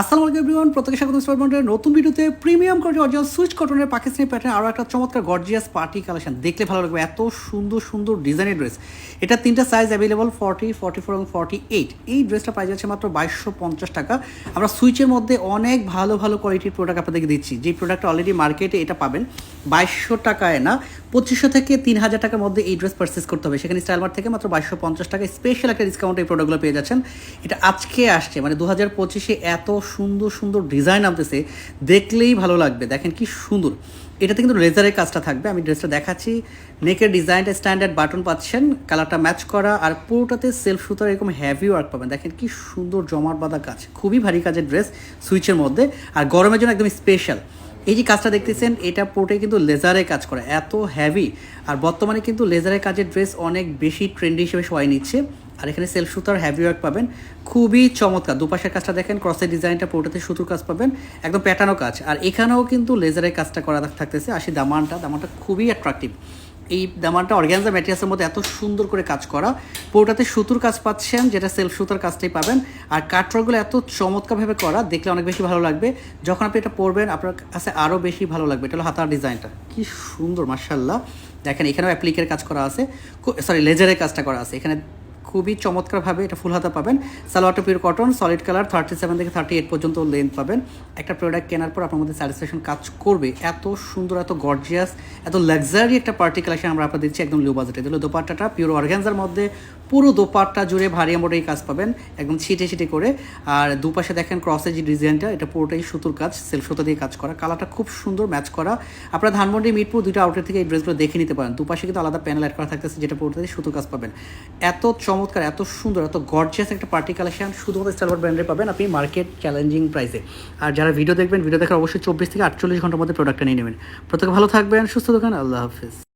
আসসালামু আলাইকুম এভরিওয়ান, প্রত্যেকে স্বাগত স্পারবন্ডের নতুন ভিডিওতে। প্রিমিয়াম কোয়ালিটি অরিজিনাল সুইচ কটনের পাকিস্তানি প্যাটার্ন আরও একটা চমৎকার গর্জিয়াস পার্টি কালেকশন। দেখলে ভালো লাগবে, এত সুন্দর সুন্দর ডিজাইনের ড্রেস। এটা তিনটা সাইজ অ্যাভেলেবল, 40, 44 এবং 48। এই ড্রেসটা পাই যাচ্ছে মাত্র 2250 টাকা। আমরা সুইচের মধ্যে অনেক ভালো ভালো কোয়ালিটির প্রোডাক্ট আপনাদেরকে দিচ্ছি। যে প্রোডাক্টটা অলরেডি মার্কেটে এটা পাবেন 2200 টাকায় না, 2500 থেকে 3000 টাকার মধ্যে এই ড্রেস পারচেস করতে হবে। সেখানে স্টাইলমার্ট থেকে মাত্র 2250 টাকায় স্পেশাল একটা ডিসকাউন্ট এই প্রোডাক্টগুলো পেয়ে যাচ্ছেন। এটা আজকে আসছে, মানে 2025-এ এত সুন্দর সুন্দর ডিজাইন নামতেছে, দেখলেই ভালো লাগবে। দেখেন কি সুন্দর, এটাতে কিন্তু লেজারের কাজটা থাকবে। আমি ড্রেসটা দেখাচ্ছি। নেকের ডিজাইনটা স্ট্যান্ডার্ড বাটন পাচ্ছেন, কালারটা ম্যাচ করা, আর পুরোটাতে সেলফ সুতার এরকম হ্যাভি ওয়ার্ক পাবেন। দেখেন কি সুন্দর জমাট বাঁধা কাজ, খুবই ভারী কাজের ড্রেস সুইচের মধ্যে, আর গরমের জন্য একদম স্পেশাল। এই যে কাজটা দেখতেছেন, এটা পুরোটাই কিন্তু লেজারে কাজ করা, এত হ্যাভি। আর বর্তমানে কিন্তু লেজারের কাজের ড্রেস অনেক বেশি ট্রেন্ডি হিসেবে সবাই নিচ্ছে। আর এখানে সেলফ সুতার হ্যাভি ওয়ার্ক পাবেন, খুবই চমৎকার। দুপাশের কাজটা দেখেন, ক্রসের ডিজাইনটা পুরোটাতে সুতোর কাজ পাবেন, একদম প্যাটার্নও কাজ। আর এখানেও কিন্তু লেজারের কাজটা করা থাকতেছে। আসি দামানটা খুবই অ্যাট্রাকটিভ। এই দামানটা অর্গ্যানজা ম্যাটেরিয়ালসের মধ্যে এত সুন্দর করে কাজ করা, পুরোটাতে সুতোর কাজ পাচ্ছেন, যেটা সেলফ সুতার কাজটাই পাবেন। আর কাটওয়ার্কগুলো এত চমৎকারভাবে করা, দেখলে অনেক বেশি ভালো লাগবে। যখন আপনি এটা পরবেন আপনার কাছে আরও বেশি ভালো লাগবে। এটা হলো হাতার ডিজাইনটা, কি সুন্দর মাশাআল্লাহ। দেখেন এখানেও অ্যাপ্লিকের কাজ করা আছে, লেজারের কাজটা করা আছে এখানে, খুবই চমৎকারভাবে। এটা ফুল হাতা পাবেন, সালোয়ারটা পিওর কটন, সলিড কালার, 37 থেকে 38 পর্যন্ত লেন্থ পাবেন। একটা প্রোডাক্ট কেনার পর আপনার মধ্যে স্যাটিসফ্যাকশন কাজ করবে। এত সুন্দর, এত গর্জিয়াস, এত লাক্সারি একটা পার্টি কালেকশন আমরা আপনাদের দিচ্ছি একদম লো বাজেটে। দিল দোপাট্টাটা পিওর অর্গানজার মধ্যে, পুরো দোপাট্টা জুড়ে ভারী এমব্রয়ডারি কাজ পাবেন, একদম ছিটে ছিটে করে। আর দুপাশে দেখেন ক্রসের যে ডিজাইনটা, এটা পুরোটাই সুতোর কাজ, সেলফ সুতো দিয়ে কাজ করা। কালারটা খুব সুন্দর ম্যাচ করা। আপনারা ধানমন্ডি, মিরপুর দুইটা আউটলেট থেকে এই ড্রেসগুলো দেখে নিতে পারেন। দুপাশে কিন্তু আলাদা প্যানেল অ্যাড করা থাকতেছে, যেটা পুরোটাই সুতোর কাজ পাবেন। এত চমৎকার, এত সুন্দর, এত গর্জিয়াস একটা পার্টি কালেকশন শুধুমাত্র স্টাইলমার্ট ব্র্যান্ডে পাবেন আপনি মার্কেট চ্যালেঞ্জিং প্রাইসে। আর যারা ভিডিও দেখবেন, ভিডিও দেখার অবশ্যই 24 থেকে 48 ঘন্টার মধ্যে প্রোডাক্টটা নিয়ে নেবেন। প্রত্যেকে ভালো থাকবেন, সুস্থ থাকবেন, আল্লাহ হাফিজ।